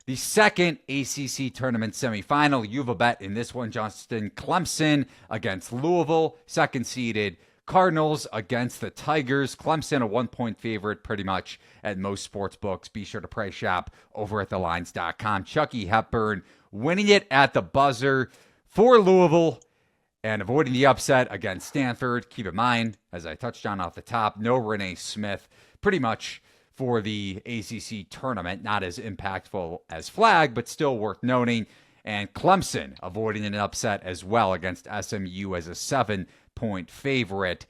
The second ACC tournament semifinal, you have a bet in this one, Justin. Clemson against Louisville, second seeded Cardinals against the Tigers. Clemson a 1-point favorite pretty much at most sports books. Be sure to price shop over at thelines.com. Chucky Hepburn winning it at the buzzer for Louisville and avoiding the upset against Stanford. Keep in mind, as I touched on off the top, no Renee Smith pretty much for the ACC tournament. Not as impactful as Flag, but still worth noting. And Clemson avoiding an upset as well against SMU as a 7-point favorite.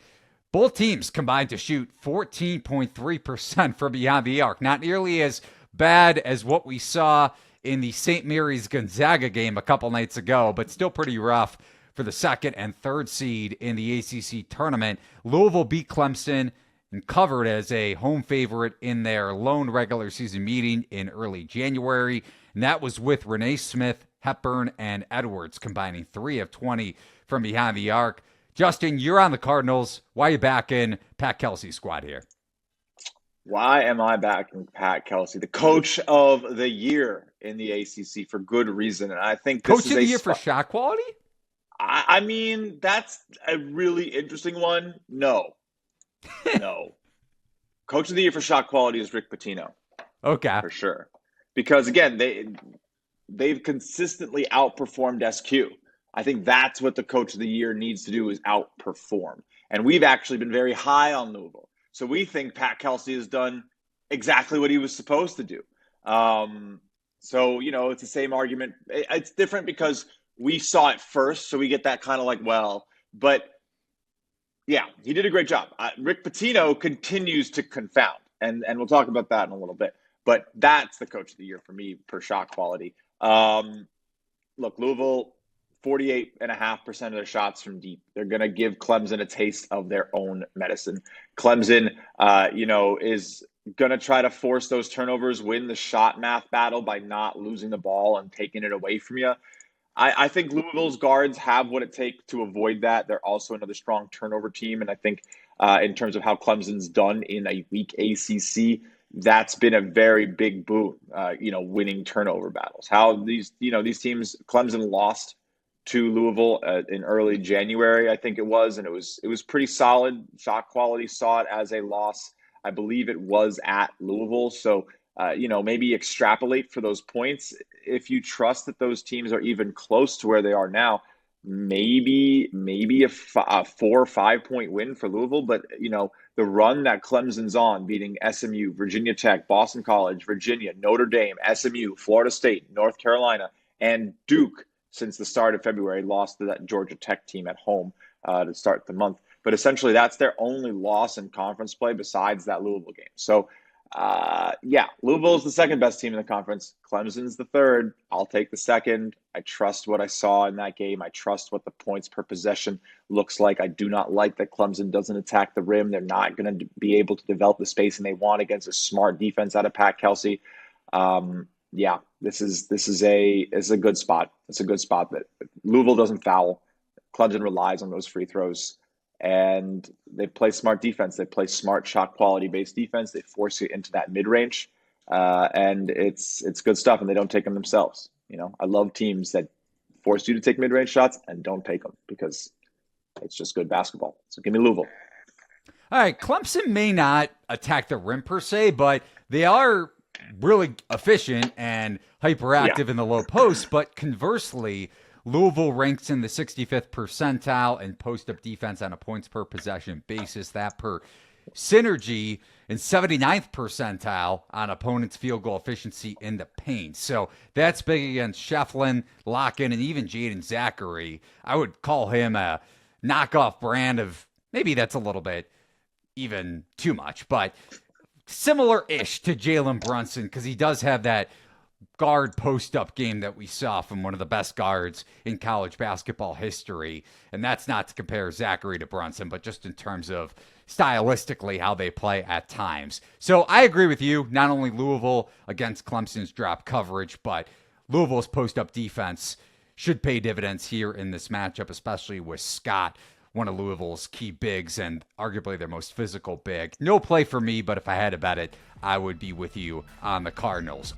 Both teams combined to shoot 14.3% from beyond the arc. Not nearly as bad as what we saw in the St. Mary's Gonzaga game a couple nights ago, but still pretty rough for the second and third seed in the ACC tournament. Louisville beat Clemson and covered as a home favorite in their lone regular season meeting in early January. And that was with Renee Smith, Hepburn, and Edwards combining 3 of 20 from behind the arc. Justin, you're on the Cardinals. Why are you backing Pat Kelsey's squad here? Why am I backing Pat Kelsey, the coach of the year in the ACC, for good reason? And I think this coach of the year for shot quality? I mean, that's a really interesting one. No. Coach of the year for shot quality is Rick Pitino. Okay. For sure. Because, again, they've consistently outperformed SQ. I think that's what the coach of the year needs to do, is outperform. And we've actually been very high on Louisville. So we think Pat Kelsey has done exactly what he was supposed to do. So, it's the same argument. It's different because we saw it first, so we get that kind of like, well, but yeah, he did a great job. Rick Pitino continues to confound, and we'll talk about that in a little bit. But that's the coach of the year for me per shot quality. Look, Louisville, 48.5% of their shots from deep. They're going to give Clemson a taste of their own medicine. Clemson, is going to try to force those turnovers, win the shot math battle by not losing the ball and taking it away from you. I think Louisville's guards have what it takes to avoid that. They're also another strong turnover team. And I think in terms of how Clemson's done in a weak ACC, that's been a very big boon, winning turnover battles. How these teams, Clemson lost to Louisville in early January, I think it was, and it was pretty solid. Shot quality saw it as a loss. I believe it was at Louisville. So, maybe extrapolate for those points. If you trust that those teams are even close to where they are now, maybe a 4 or 5 point win for Louisville. But, the run that Clemson's on, beating SMU, Virginia Tech, Boston College, Virginia, Notre Dame, SMU, Florida State, North Carolina, and Duke since the start of February, lost to that Georgia Tech team at home to start the month. But essentially, that's their only loss in conference play besides that Louisville game. So, Louisville is the second best team in the conference. Clemson's the third. I'll take the second. I trust what I saw in that game. I trust what the points per possession looks like. I do not like that Clemson doesn't attack the rim. They're not going to be able to develop the spacing they want against a smart defense out of Pat Kelsey. This is a good spot. It's a good spot that Louisville doesn't foul. Clemson relies on those free throws. And they play smart defense. They play smart shot quality based defense. They force you into that mid range, and it's good stuff. And they don't take them themselves. I love teams that force you to take mid range shots and don't take them because it's just good basketball. So give me Louisville. All right, Clemson may not attack the rim per se, but they are really efficient and hyperactive in the low post. But conversely, Louisville ranks in the 65th percentile in post-up defense on a points per possession basis. That per synergy in 79th percentile on opponents' field goal efficiency in the paint. So that's big against Shefflin, Locken, and even Jaden Zachary. I would call him a knockoff brand of, maybe that's a little bit even too much, but similar-ish to Jalen Brunson because he does have that guard post-up game that we saw from one of the best guards in college basketball history. And that's not to compare Zachary to Brunson, but just in terms of stylistically how they play at times. So I agree with you. Not only Louisville against Clemson's drop coverage, but Louisville's post-up defense should pay dividends here in this matchup, especially with Scott, one of Louisville's key bigs and arguably their most physical big. No play for me, but if I had to bet it, I would be with you on the Cardinals.